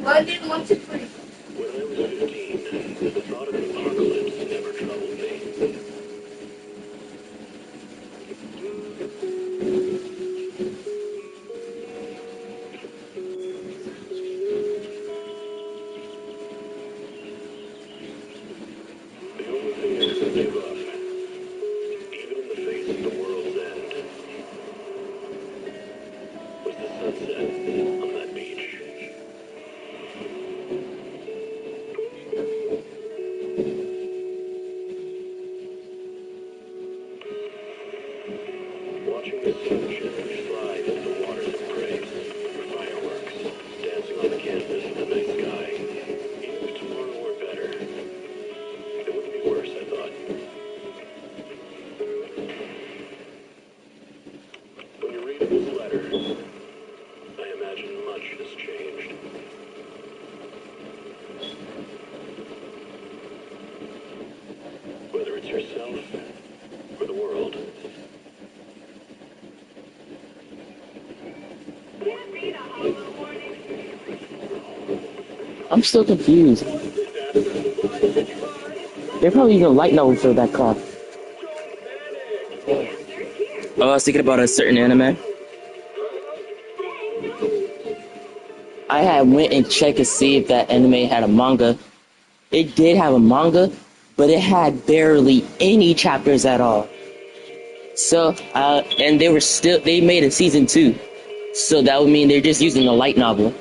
Well, did 1, 2, 3. When I was 15, the thought of an apocalypse never troubled me. The only thing I couldn't give up, even in the face of the world's end, was the sunset on that beach. Watching the sun gently slide into the waters of graves, fireworks, dancing on the canvas in the night sky. Even if tomorrow were better, it wouldn't be worse, I thought. When you read this letter, I imagine much has changed. Whether it's yourself or the world. I'm still confused. They're probably using light novel for that car. Oh, I was thinking about a certain anime. I had went and checked to see if that anime had a manga. It did have a manga, but it had barely any chapters at all. So, and they made a season 2. So that would mean they're just using a light novel.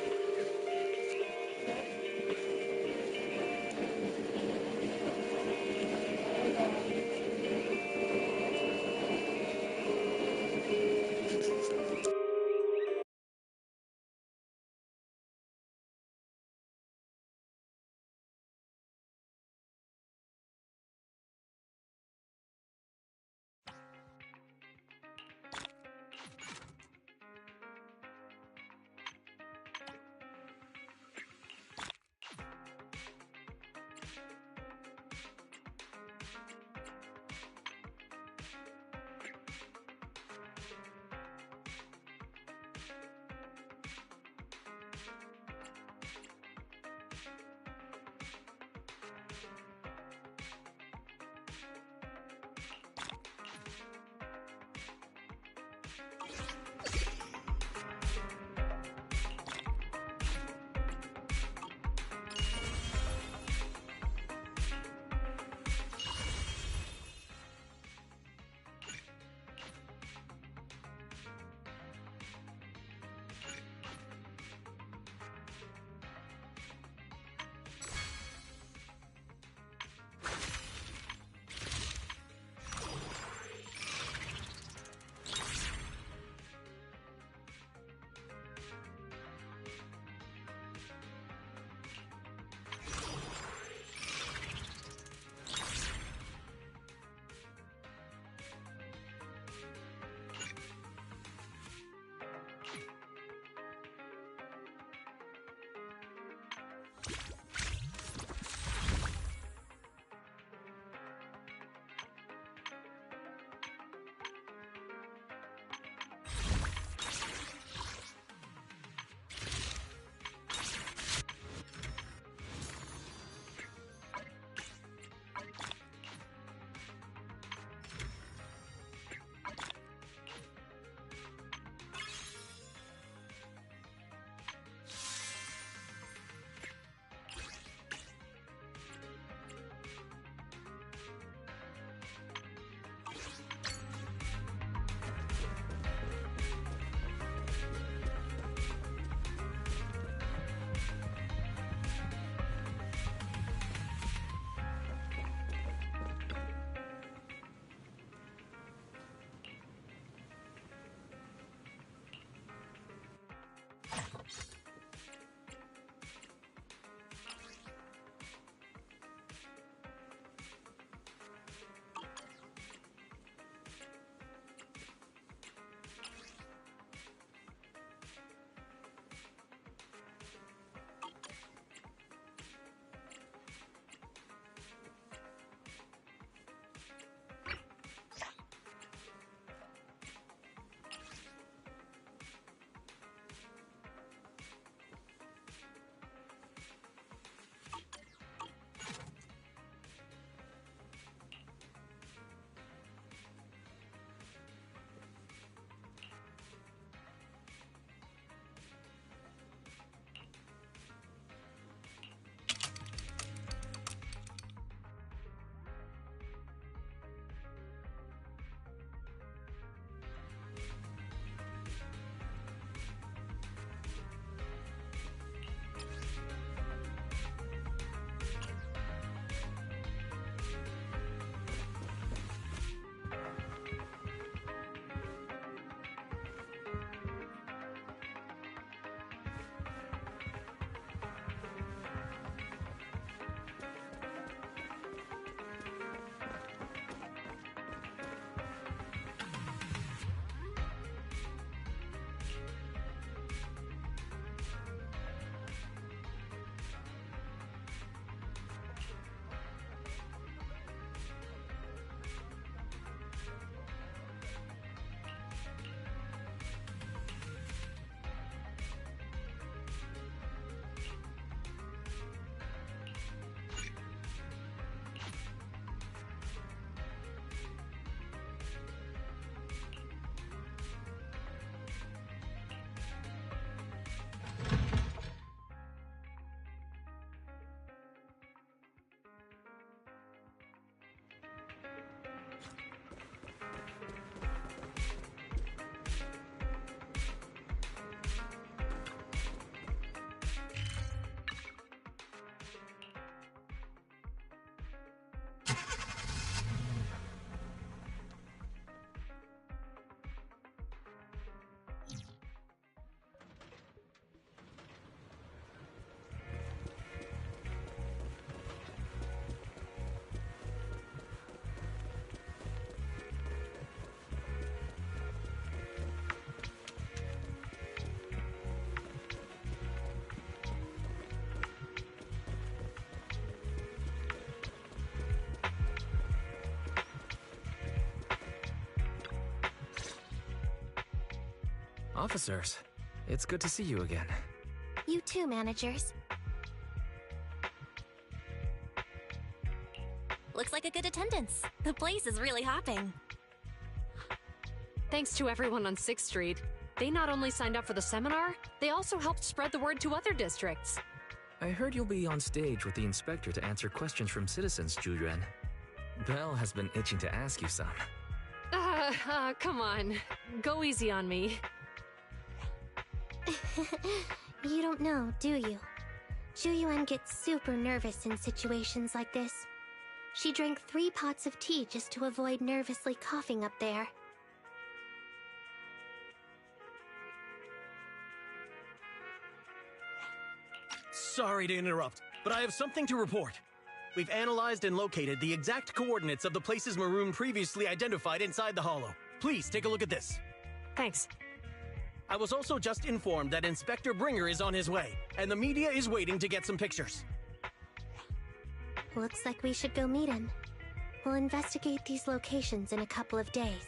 Officers, it's good to see you again. You too, managers. Looks like a good attendance. The place is really hopping. Thanks to everyone on 6th Street. They not only signed up for the seminar, they also helped spread the word to other districts. I heard you'll be on stage with the inspector to answer questions from citizens, Zhu Yuan. Belle has been itching to ask you some. Come on. Go easy on me. You don't know, do you? Zhu Yuan gets super nervous in situations like this. She drank 3 pots of tea just to avoid nervously coughing up there. Sorry to interrupt, but I have something to report. We've analyzed and located the exact coordinates of the places Maroon previously identified inside the hollow. Please take a look at this. Thanks. I was also just informed that Inspector Bringer is on his way, and the media is waiting to get some pictures. Looks like we should go meet him. We'll investigate these locations in a couple of days.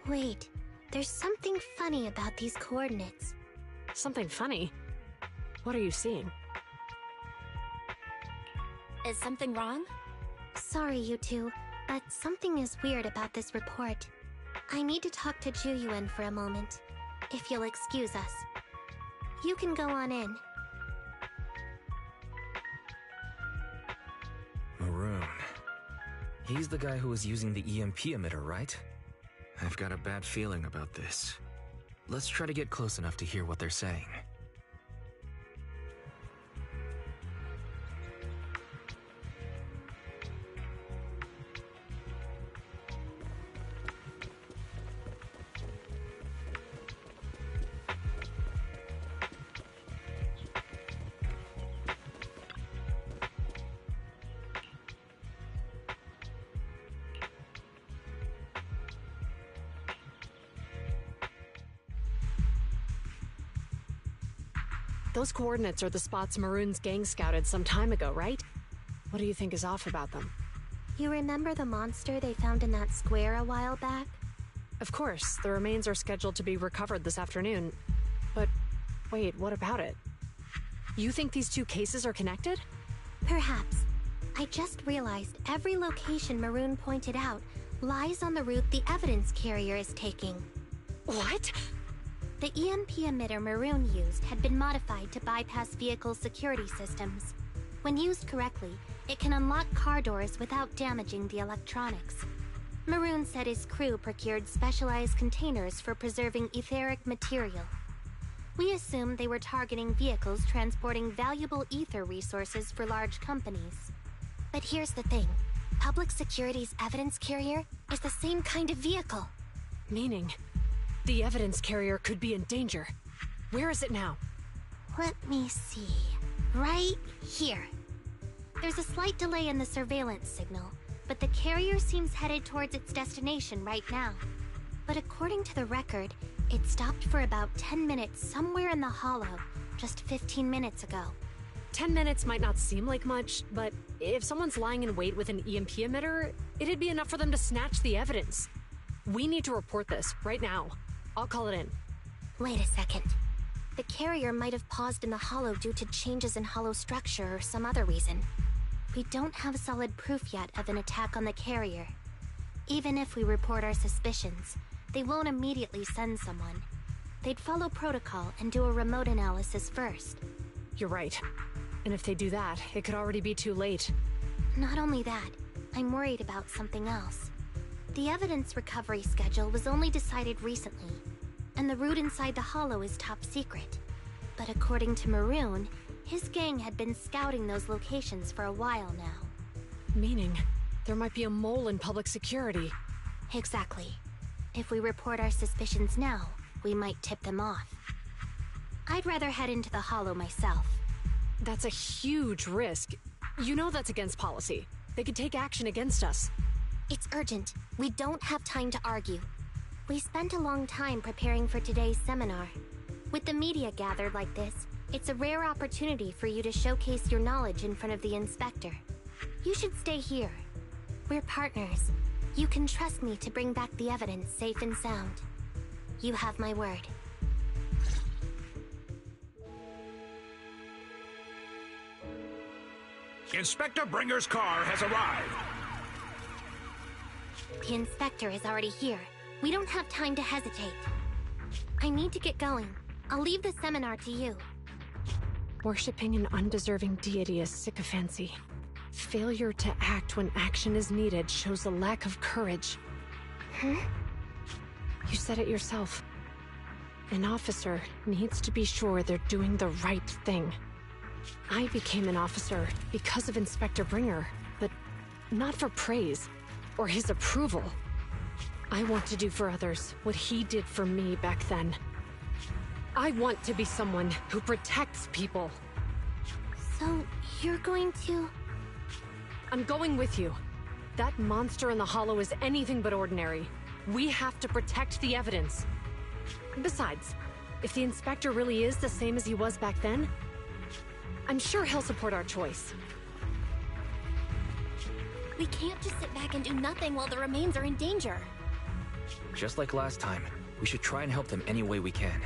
Wait, there's something funny about these coordinates. Something funny? What are you seeing? Is something wrong? Sorry, you two, but something is weird about this report. I need to talk to Zhu Yuan for a moment, if you'll excuse us. You can go on in. Maroon. He's the guy who was using the EMP emitter, right? I've got a bad feeling about this. Let's try to get close enough to hear what they're saying. Those coordinates are the spots Maroon's gang scouted some time ago, right? What do you think is off about them? You remember the monster they found in that square a while back? Of course, the remains are scheduled to be recovered this afternoon. But wait, what about it? You think these 2 cases are connected? Perhaps. I just realized every location Maroon pointed out lies on the route the evidence carrier is taking. What? The EMP emitter Maroon used had been modified to bypass vehicle security systems. When used correctly, it can unlock car doors without damaging the electronics. Maroon said his crew procured specialized containers for preserving etheric material. We assumed they were targeting vehicles transporting valuable ether resources for large companies. But here's the thing. Public Security's evidence carrier is the same kind of vehicle. Meaning, the evidence carrier could be in danger. Where is it now? Let me see. Right here. There's a slight delay in the surveillance signal, but the carrier seems headed towards its destination right now. But according to the record, it stopped for about 10 minutes somewhere in the hollow, just 15 minutes ago. 10 minutes might not seem like much, but if someone's lying in wait with an EMP emitter, it'd be enough for them to snatch the evidence. We need to report this right now. I'll call it in. Wait a second. The carrier might have paused in the hollow due to changes in hollow structure or some other reason. We don't have solid proof yet of an attack on the carrier. Even if we report our suspicions, they won't immediately send someone. They'd follow protocol and do a remote analysis first. You're right. And if they do that, it could already be too late. Not only that, I'm worried about something else. The evidence recovery schedule was only decided recently, and the route inside the hollow is top secret. But according to Maroon, his gang had been scouting those locations for a while now. Meaning, there might be a mole in public security. Exactly. If we report our suspicions now, we might tip them off. I'd rather head into the hollow myself. That's a huge risk. You know that's against policy. They could take action against us. It's urgent. We don't have time to argue. We spent a long time preparing for today's seminar. With the media gathered like this, it's a rare opportunity for you to showcase your knowledge in front of the inspector. You should stay here. We're partners. You can trust me to bring back the evidence safe and sound. You have my word. Inspector Bringer's car has arrived. The inspector is already here. We don't have time to hesitate. I need to get going. I'll leave the seminar to you. Worshipping an undeserving deity is sycophancy. Failure to act when action is needed shows a lack of courage. Huh? You said it yourself. An officer needs to be sure they're doing the right thing. I became an officer because of Inspector Bringer, but not for praise or his approval. I want to do for others what he did for me back then. I want to be someone who protects people. So, you're going to... I'm going with you. That monster in the hollow is anything but ordinary. We have to protect the evidence. Besides, if the inspector really is the same as he was back then, I'm sure he'll support our choice. We can't just sit back and do nothing while the remains are in danger. Just like last time, we should try and help them any way we can.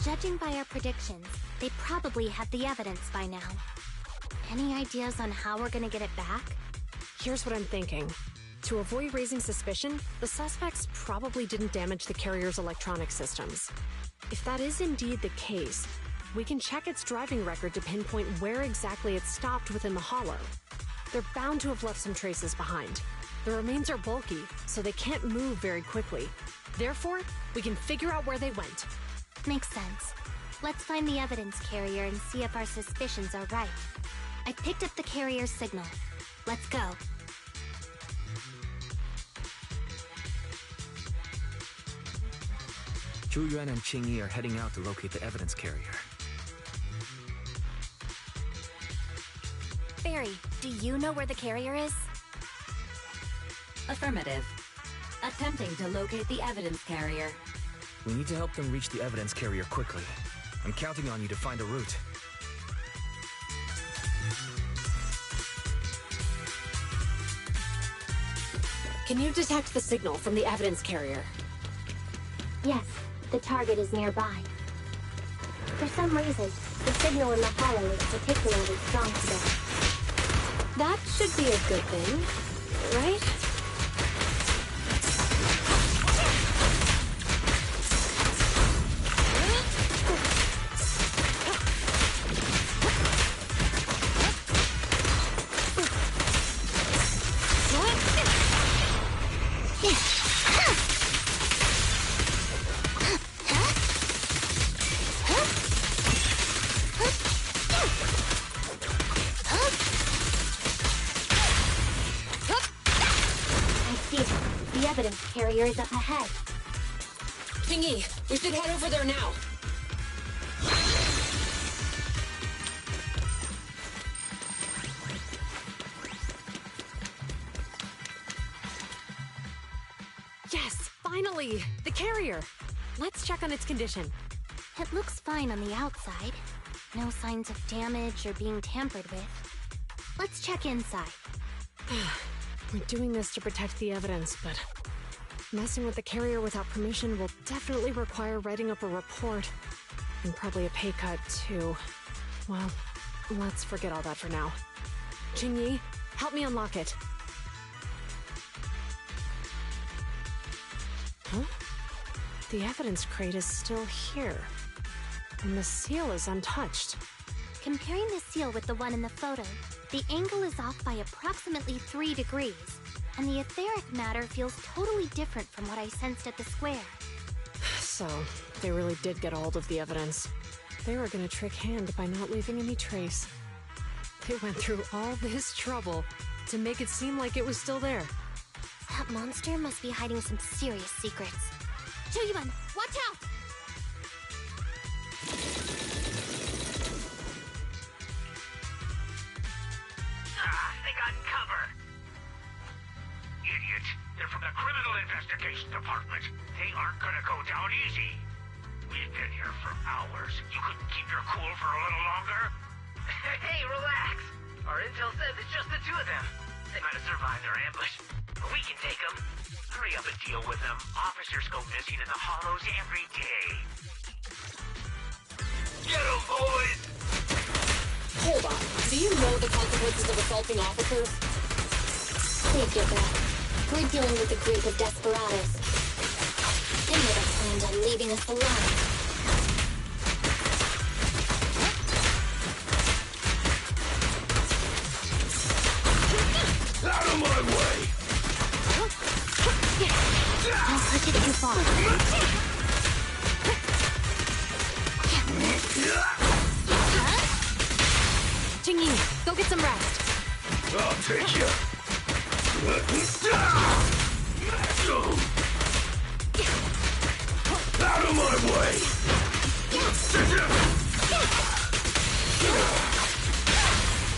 Judging by our predictions, they probably have the evidence by now. Any ideas on how we're gonna get it back? Here's what I'm thinking. To avoid raising suspicion, the suspects probably didn't damage the carrier's electronic systems. If that is indeed the case, we can check its driving record to pinpoint where exactly it stopped within the hollow. They're bound to have left some traces behind. The remains are bulky, so they can't move very quickly. Therefore, we can figure out where they went. Makes sense. Let's find the evidence carrier and see if our suspicions are right. I picked up the carrier's signal. Let's go. Zhu Yuan and Qing Yi are heading out to locate the evidence carrier. Barry, do you know where the carrier is? Affirmative. Attempting to locate the evidence carrier. We need to help them reach the evidence carrier quickly. I'm counting on you to find a route. Can you detect the signal from the evidence carrier? Yes, the target is nearby. For some reason, the signal in the hollow is particularly strong today. That should be a good thing, right? Carrier is up ahead. Qing-Yi, we should head over there now. Yes, finally! The carrier! Let's check on its condition. It looks fine on the outside. No signs of damage or being tampered with. Let's check inside. We're doing this to protect the evidence, but messing with the carrier without permission will definitely require writing up a report. And probably a pay cut, too. Well, let's forget all that for now. Jingyi, help me unlock it. Huh? The evidence crate is still here. And the seal is untouched. Comparing the seal with the one in the photo, the angle is off by approximately 3 degrees, and the etheric matter feels totally different from what I sensed at the square. So, they really did get a hold of the evidence. They were gonna trick Hand by not leaving any trace. They went through all this trouble to make it seem like it was still there. That monster must be hiding some serious secrets. Choyuban, watch out! They got cover. Idiot. They're from the Criminal Investigation Department. They aren't gonna go down easy. We've been here for hours. You couldn't keep your cool for a little longer? Hey, relax. Our intel says it's just the two of them. They might have survived our ambush, but we can take them. Hurry up and deal with them. Officers go missing in the hollows every day. Get them, boys! Hold on. Do you know the consequences of assaulting officers? They get that. We're dealing with a group of desperados. They never planned on leaving us alone. Out of my way! Don't push it too far. Jingyi, go get some rest. I'll take you. Out of my way!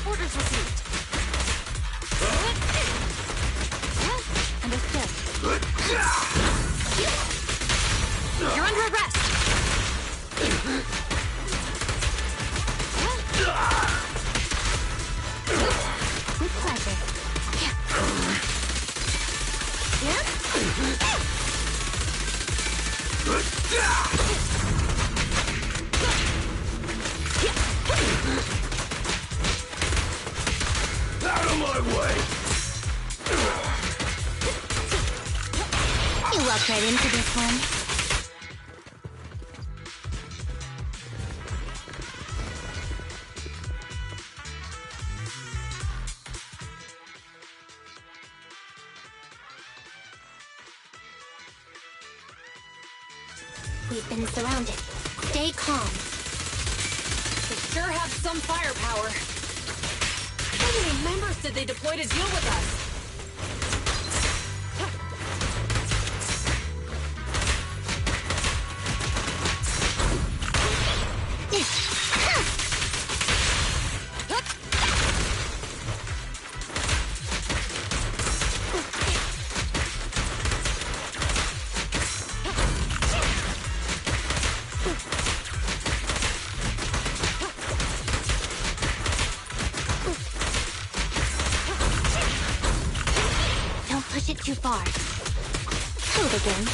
Orders received. Understood. You're under arrest. With pleasure. Out of my way! You walked right into this one. We've been surrounded. Stay calm. They sure have some firepower. How many members did they deploy to deal with us? Don't push it too far. Move again.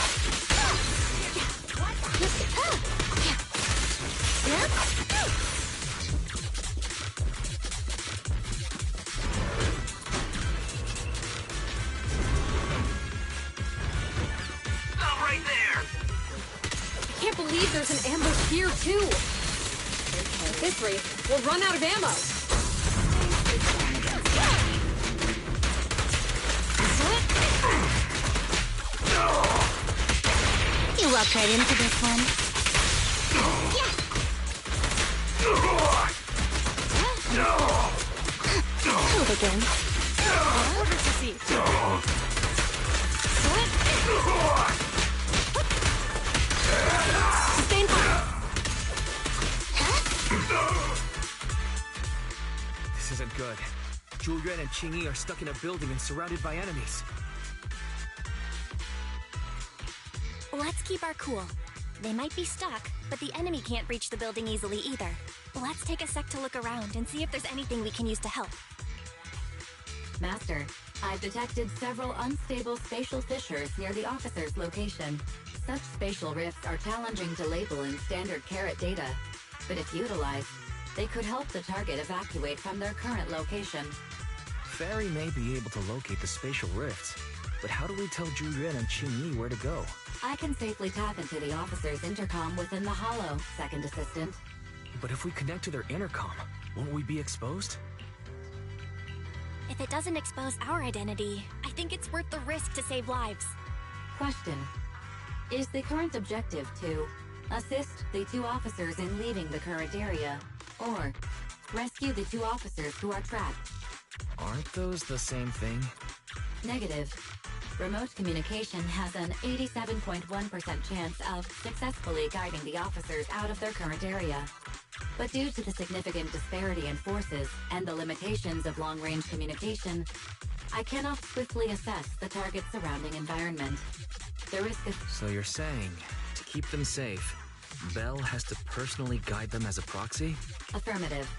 Stop right there! I can't believe there's an ambush here, too. At this rate, we'll run out of ammo. You walked right into this one. Move again. Orders received. Sustain fire. This isn't good. Julian and Qingyi are stuck in a building and surrounded by enemies. Let's keep our cool. They might be stuck, but the enemy can't breach the building easily either. Let's take a sec to look around and see if there's anything we can use to help. Master, I've detected several unstable spatial fissures near the officer's location. Such spatial rifts are challenging to label in standard carat data, but if utilized, they could help the target evacuate from their current location. Fairy may be able to locate the spatial rifts, but how do we tell Zhu Yuan and Qing Yi where to go? I can safely tap into the officer's intercom within the hollow, second assistant. But if we connect to their intercom, won't we be exposed? If it doesn't expose our identity, I think it's worth the risk to save lives. Question. Is the current objective to assist the 2 officers in leaving the current area, or rescue the 2 officers who are trapped? Aren't those the same thing? Negative. Remote communication has an 87.1% chance of successfully guiding the officers out of their current area. But due to the significant disparity in forces and the limitations of long-range communication, I cannot swiftly assess the target's surrounding environment. The risk is... So you're saying, to keep them safe, Belle has to personally guide them as a proxy? Affirmative.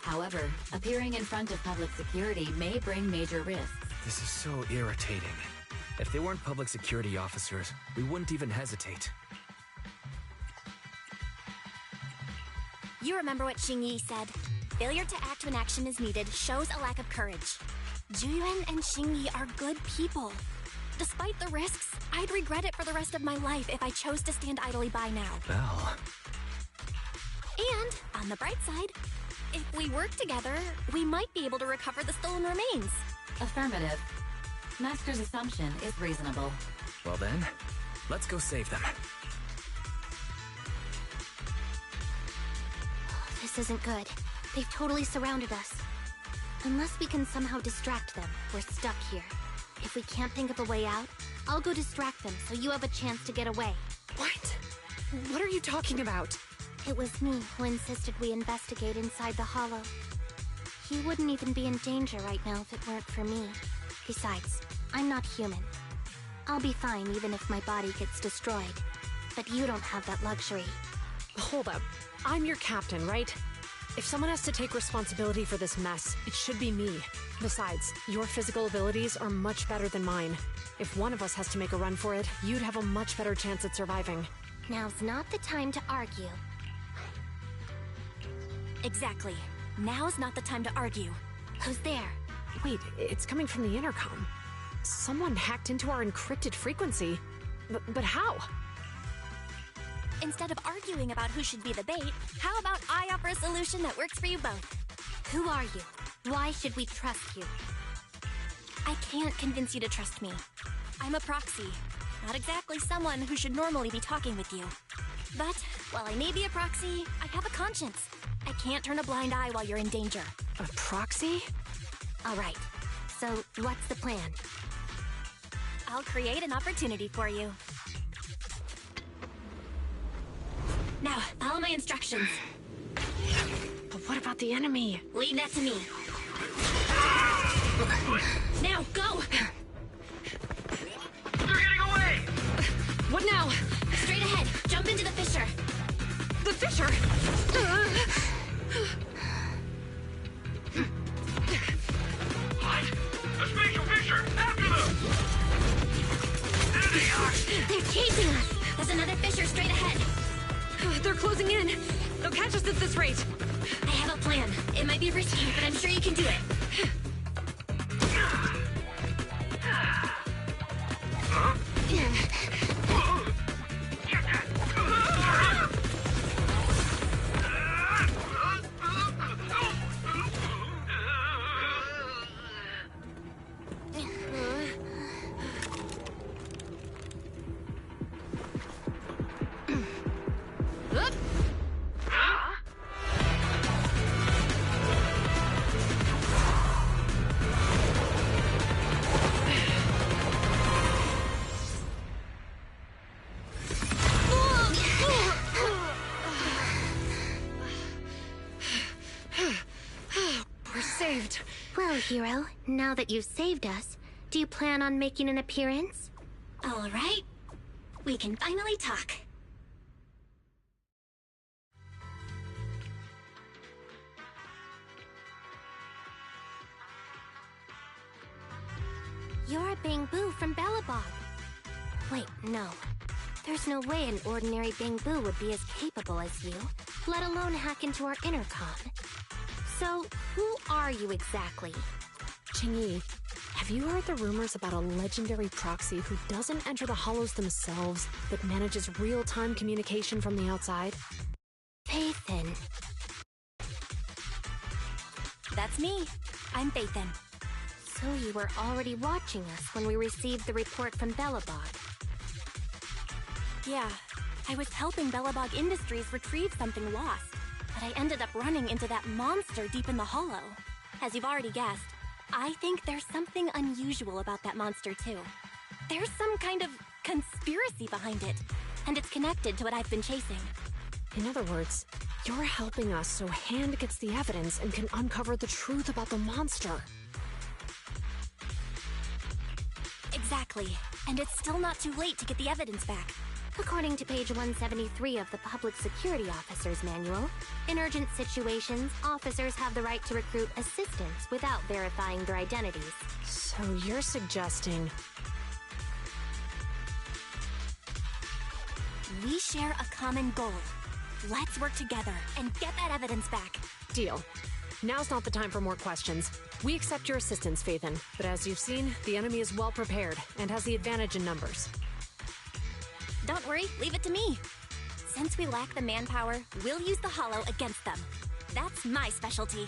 However, appearing in front of public security may bring major risks. This is so irritating. If they weren't public security officers, we wouldn't even hesitate. You remember what Qing Yi said? Failure to act when action is needed shows a lack of courage. Zhu Yuan and Qing Yi are good people. Despite the risks, I'd regret it for the rest of my life if I chose to stand idly by now. Belle. And, on the bright side, if we work together, we might be able to recover the stolen remains. Affirmative. Master's assumption is reasonable. Well then, let's go save them. This isn't good. They've totally surrounded us. Unless we can somehow distract them, we're stuck here. If we can't think of a way out, I'll go distract them so you have a chance to get away. What? What are you talking about? It was me who insisted we investigate inside the hollow. He wouldn't even be in danger right now if it weren't for me. Besides, I'm not human. I'll be fine even if my body gets destroyed. But you don't have that luxury. Hold up. I'm your captain, right? If someone has to take responsibility for this mess, it should be me. Besides, your physical abilities are much better than mine. If one of us has to make a run for it, you'd have a much better chance at surviving. Now's not the time to argue. Exactly. Now's not the time to argue. Who's there? Wait, it's coming from the intercom. Someone hacked into our encrypted frequency. But how? Instead of arguing about who should be the bait, how about I offer a solution that works for you both? Who are you? Why should we trust you? I can't convince you to trust me. I'm a proxy. Not exactly someone who should normally be talking with you. But, while I may be a proxy, I have a conscience. I can't turn a blind eye while you're in danger. A proxy? Alright, so what's the plan? I'll create an opportunity for you. Now, follow my instructions. But what about the enemy? Leave that to me. Now, go! They're getting away! What now? Straight ahead. Jump into the fissure. The fissure! What? A spatial fissure! After them! There they are! They're chasing us. There's another fissure straight ahead. They're closing in. They'll catch us at this rate. I have a plan. It might be risky, but I'm sure you can do it. Well, hero, now that you've saved us, do you plan on making an appearance? All right. We can finally talk. You're Bang-Boo from Bellabog. Wait, no. There's no way an ordinary Bang-Boo would be as capable as you, let alone hack into our intercom. So, who are you exactly? Qingyi, have you heard the rumors about a legendary proxy who doesn't enter the hollows themselves, but manages real-time communication from the outside? Phaethon. That's me. I'm Phaethon. So you were already watching us when we received the report from Bellabog. Yeah, I was helping Bellabog Industries retrieve something lost, but I ended up running into that monster deep in the hollow. As you've already guessed, I think there's something unusual about that monster too. There's some kind of conspiracy behind it, and it's connected to what I've been chasing. In other words, you're helping us so Hand gets the evidence and can uncover the truth about the monster. Exactly, and it's still not too late to get the evidence back. According to page 173 of the Public Security Officer's Manual, in urgent situations, officers have the right to recruit assistants without verifying their identities. So you're suggesting... We share a common goal. Let's work together and get that evidence back. Deal. Now's not the time for more questions. We accept your assistance, Phaethon, but as you've seen, the enemy is well prepared and has the advantage in numbers. Don't worry, leave it to me. Since we lack the manpower, we'll use the hollow against them. That's my specialty.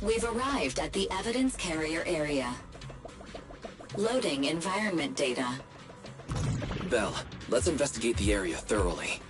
We've arrived at the evidence carrier area. Loading environment data. Belle, let's investigate the area thoroughly.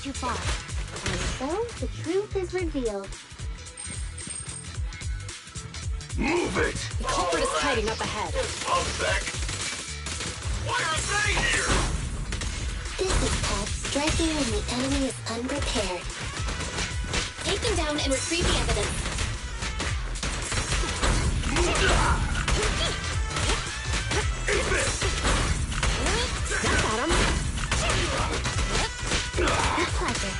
too far. And so, the truth is revealed. Move it! The culprit is hiding up ahead. Pubsec! Why are they here? This is called striking when the enemy is unprepared. Take them down and retrieve the evidence. That got him. With pleasure.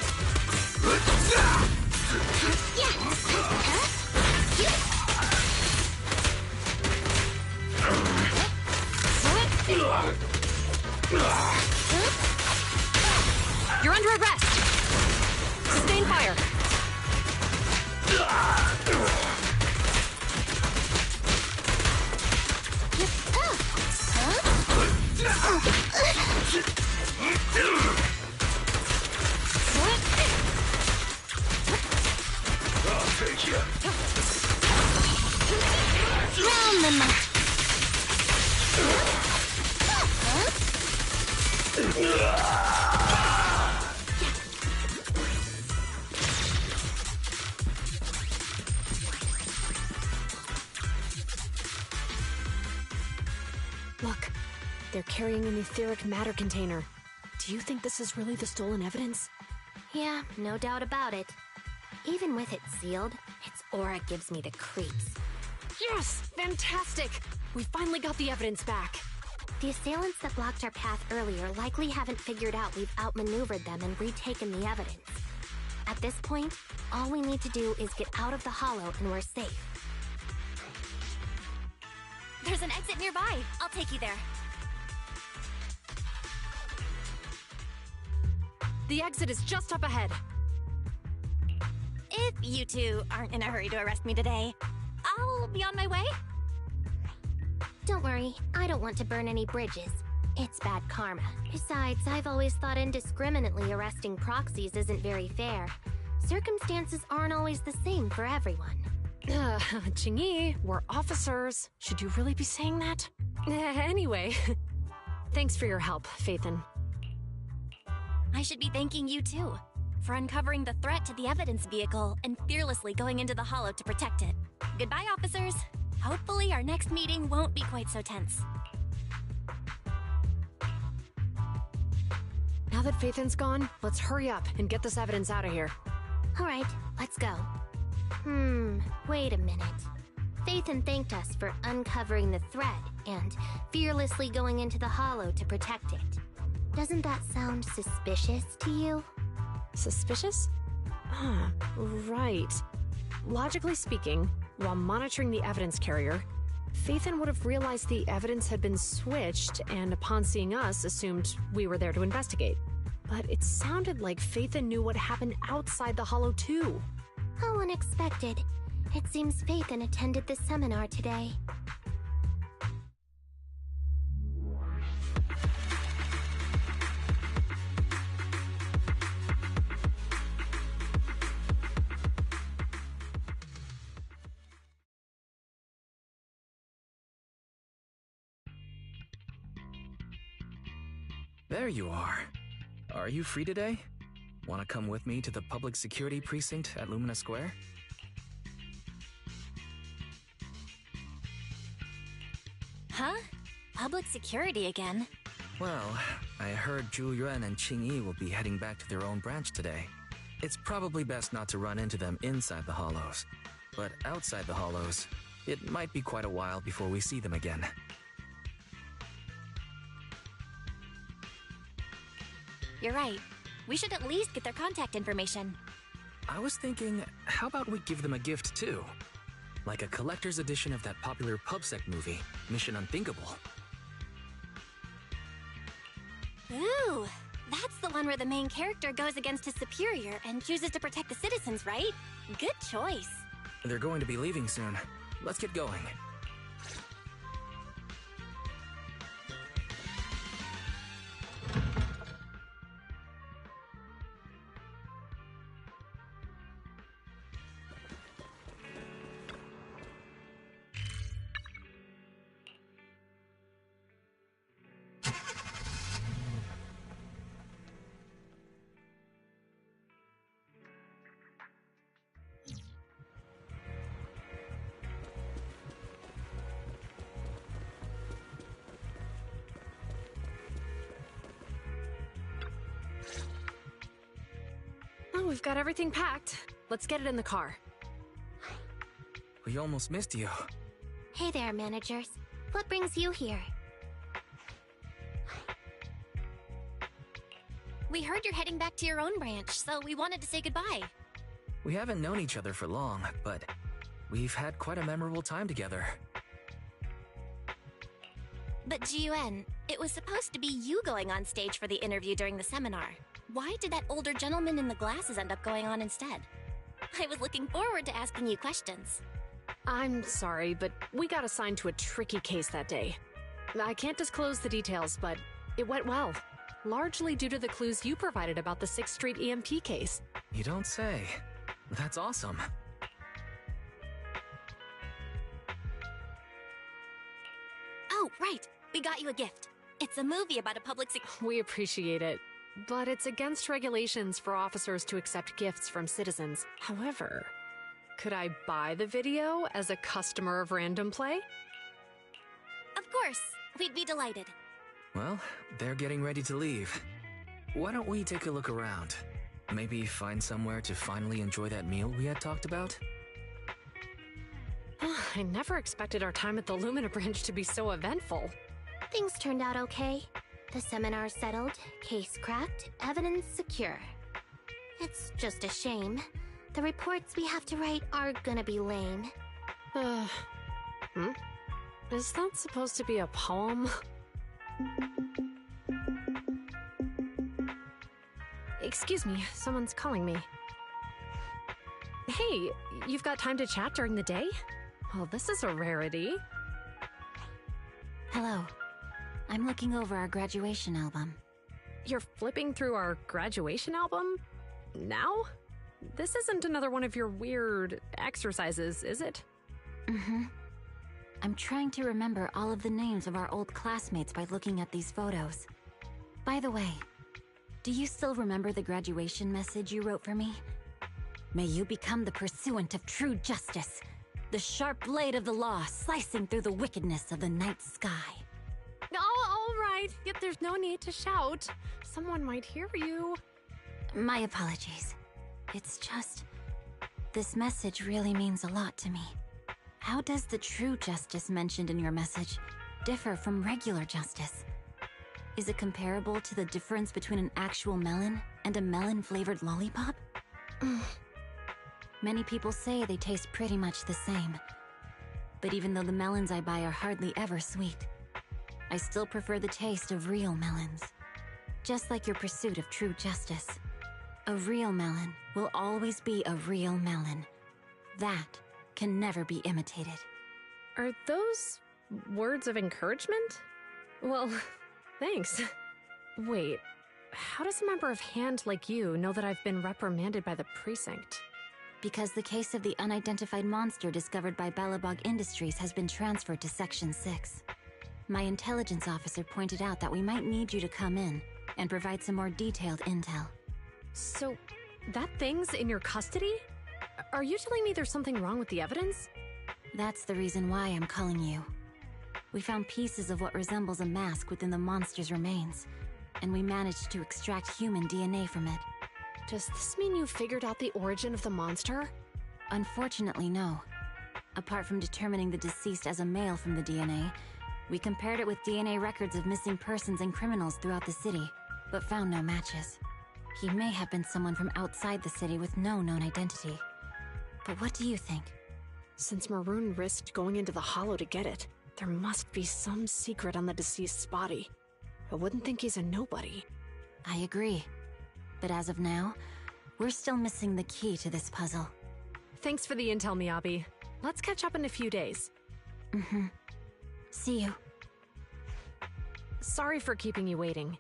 You're under arrest. Sustain fire. I'll take you. Round them up. Look, they're carrying an etheric matter container. Do you think this is really the stolen evidence? Yeah, no doubt about it. Even with it sealed, its aura gives me the creeps. Yes! Fantastic! We finally got the evidence back. The assailants that blocked our path earlier likely haven't figured out we've outmaneuvered them and retaken the evidence. At this point, all we need to do is get out of the hollow and we're safe. There's an exit nearby. I'll take you there. The exit is just up ahead. If you two aren't in a hurry to arrest me today, I'll be on my way. Don't worry, I don't want to burn any bridges. It's bad karma. Besides, I've always thought indiscriminately arresting proxies isn't very fair. Circumstances aren't always the same for everyone. Qingyi, we're officers. Should you really be saying that? Anyway, thanks for your help, Phaethon. I should be thanking you too, for uncovering the threat to the evidence vehicle and fearlessly going into the hollow to protect it. Goodbye, officers. Hopefully our next meeting won't be quite so tense. Now that Phaethon's gone, let's hurry up and get this evidence out of here. All right, let's go. Wait a minute. Phaethon thanked us for uncovering the threat and fearlessly going into the hollow to protect it. Doesn't that sound suspicious to you? Suspicious? Right. Logically speaking, while monitoring the evidence carrier, Phaethon would have realized the evidence had been switched and upon seeing us assumed we were there to investigate. But it sounded like Phaethon knew what happened outside the hollow too. How unexpected. It seems Phaethon attended the seminar today. There you are. Are you free today? Want to come with me to the public security precinct at Lumina Square? Huh? Public security again? Well, I heard Zhu Yuan and Qingyi will be heading back to their own branch today. It's probably best not to run into them inside the hollows. But outside the hollows, it might be quite a while before we see them again. You're right. We should at least get their contact information. I was thinking, how about we give them a gift too? Like a collector's edition of that popular PubSec movie, Mission Unthinkable. Ooh, that's the one where the main character goes against his superior and chooses to protect the citizens, right? Good choice. They're going to be leaving soon. Let's get going. we've got everything packed. Let's get it in the car. We almost missed you. Hey there, managers. What brings you here? We heard you're heading back to your own branch, so we wanted to say goodbye. We haven't known each other for long, but we've had quite a memorable time together. But Ji-Yuan, it was supposed to be you going on stage for the interview during the seminar. Why did that older gentleman in the glasses end up going on instead? I was looking forward to asking you questions. I'm sorry, but we got assigned to a tricky case that day. I can't disclose the details, but it went well. Largely due to the clues you provided about the 6th Street EMP case. You don't say. That's awesome. Oh, right. We got you a gift. It's a movie about a public We appreciate it, but it's against regulations for officers to accept gifts from citizens. However, could I buy the video as a customer of Random Play? Of course. We'd be delighted. Well, they're getting ready to leave. Why don't we take a look around? Maybe find somewhere to finally enjoy that meal we had talked about? I never expected our time at the Lumina branch to be so eventful. Things turned out okay. The seminar settled, case cracked, evidence secure. It's just a shame. The reports we have to write are gonna be lame. Is that supposed to be a poem? Excuse me, someone's calling me. Hey, you've got time to chat during the day? Well, this is a rarity. Hello. I'm looking over our graduation album. You're flipping through our graduation album? Now? This isn't another one of your weird exercises, is it? I'm trying to remember all of the names of our old classmates by looking at these photos. By the way, do you still remember the graduation message you wrote for me? May you become the pursuant of true justice, the sharp blade of the law slicing through the wickedness of the night sky. Oh, all right. Yet there's no need to shout. Someone might hear you. My apologies. It's just... this message really means a lot to me. How does the true justice mentioned in your message differ from regular justice? Is it comparable to the difference between an actual melon and a melon-flavored lollipop? Many people say they taste pretty much the same. But even though the melons I buy are hardly ever sweet, I still prefer the taste of real melons. Just like your pursuit of true justice. A real melon will always be a real melon. That can never be imitated. Are those words of encouragement? Well, thanks. Wait, how does a member of HAND like you know that I've been reprimanded by the precinct? Because the case of the unidentified monster discovered by Balabog Industries has been transferred to Section 6. My intelligence officer pointed out that we might need you to come in and provide some more detailed intel. So, that thing's in your custody? Are you telling me there's something wrong with the evidence? That's the reason why I'm calling you. We found pieces of what resembles a mask within the monster's remains, and we managed to extract human DNA from it. Does this mean you figured out the origin of the monster? Unfortunately, no. Apart from determining the deceased as a male from the DNA, we compared it with DNA records of missing persons and criminals throughout the city, but found no matches. He may have been someone from outside the city with no known identity. But what do you think? Since Maroon risked going into the Hollow to get it, there must be some secret on the deceased's body. I wouldn't think he's a nobody. I agree. But as of now, we're still missing the key to this puzzle. Thanks for the intel, Miyabi. Let's catch up in a few days. See you. Sorry for keeping you waiting.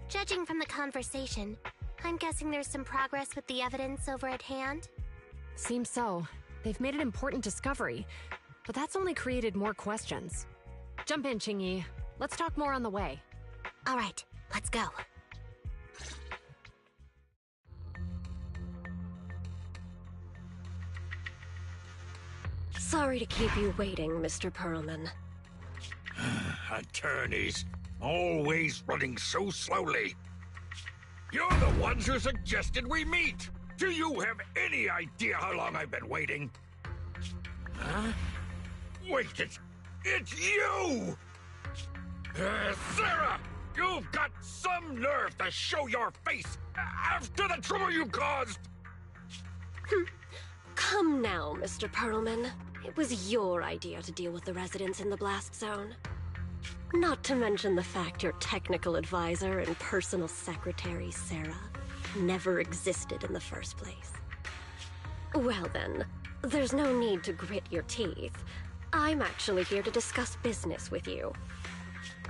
Judging from the conversation, I'm guessing there's some progress with the evidence over at HAND? Seems so. They've made an important discovery, but that's only created more questions. Jump in, Qingyi. Let's talk more on the way. All right, let's go. Sorry to keep you waiting, Mr. Perlman. Attorneys, always running so slowly. You're the ones who suggested we meet! Do you have any idea how long I've been waiting? Huh? Wait, it's you! Sarah! You've got some nerve to show your face after the trouble you caused! Come now, Mr. Perlman. It was your idea to deal with the residents in the blast zone. Not to mention the fact your technical advisor and personal secretary, Sarah, never existed in the first place. Well then, there's no need to grit your teeth. I'm actually here to discuss business with you.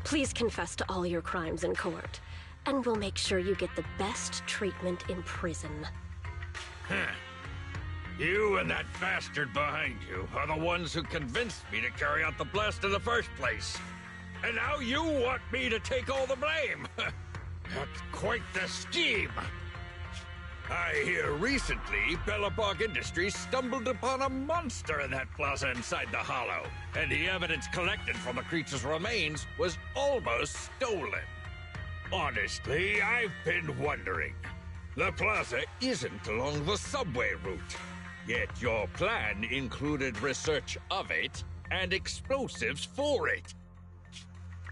Please confess to all your crimes in court, and we'll make sure you get the best treatment in prison. Huh. You and that bastard behind you are the ones who convinced me to carry out the blast in the first place. And now you want me to take all the blame. That's quite the scheme. I hear recently Belobog Industries stumbled upon a monster in that plaza inside the Hollow, and the evidence collected from the creature's remains was almost stolen. Honestly, I've been wondering. The plaza isn't along the subway route, yet your plan included research of it and explosives for it.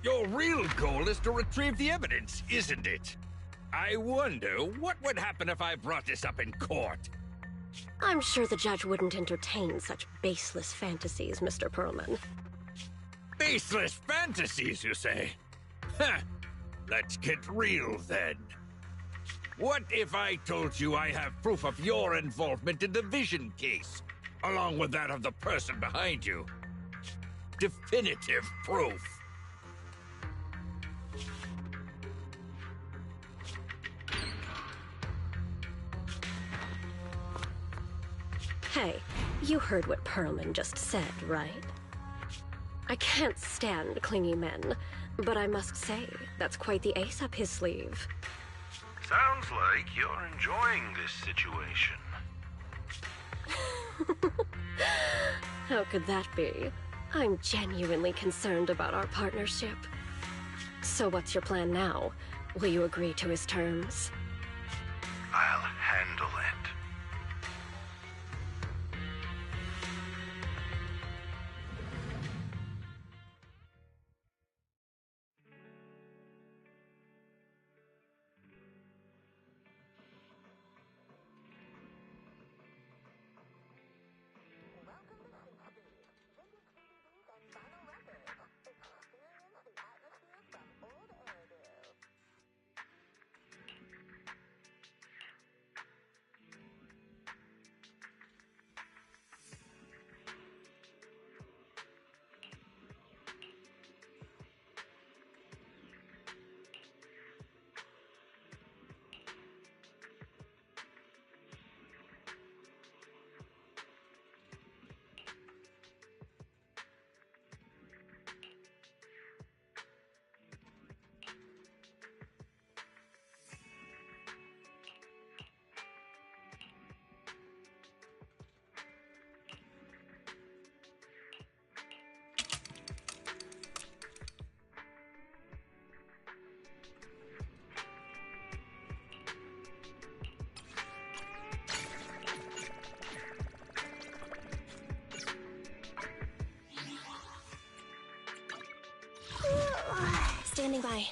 Your real goal is to retrieve the evidence, isn't it? I wonder what would happen if I brought this up in court. I'm sure the judge wouldn't entertain such baseless fantasies, Mr. Perlman. Baseless fantasies, you say? Huh. Let's get real, then. What if I told you I have proof of your involvement in the Vision case, along with that of the person behind you? Definitive proof. Hey, you heard what Perlman just said, right? I can't stand clingy men, but I must say, that's quite the ace up his sleeve. Sounds like you're enjoying this situation. How could that be? I'm genuinely concerned about our partnership. So what's your plan now? Will you agree to his terms? I'll handle it. Standing by.